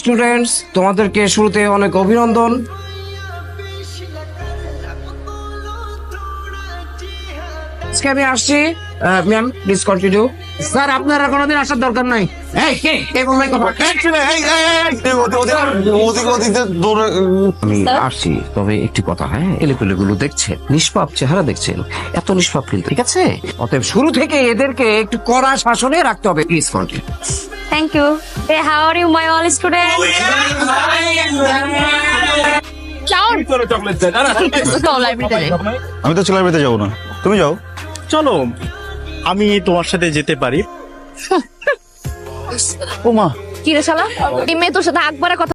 Students, তোমাদেরকে শুরুতে অনেক অভিনন্দন। আজকে আমি আসছি। Ma'am please continue. স্যার আপনার আর কোনোদিন আসার দরকার নাই। আমি আসছি, তবে একটি কথা, হ্যাঁ, ছেলেপেলেগুলো দেখছেন, নিষ্পাপ চেহারা দেখছেন, এত নিষ্পাপ কিন্তু, ঠিক আছে? অতএব শুরু থেকে এদেরকে একটু কড়া শাসনে রাখতে হবে। Please continue. Thank you. Hey, how are you, my all students? Ciao. তো লাইব্রেরিতে যাই। আমি তো লাইব্রেরিতে যাবো না, তুমি যাও। চলো আমি তোমার সাথে যেতে পারি। ও মা, কি রে শালা, এই মেয়ে তোর সাথে আকবারের কথা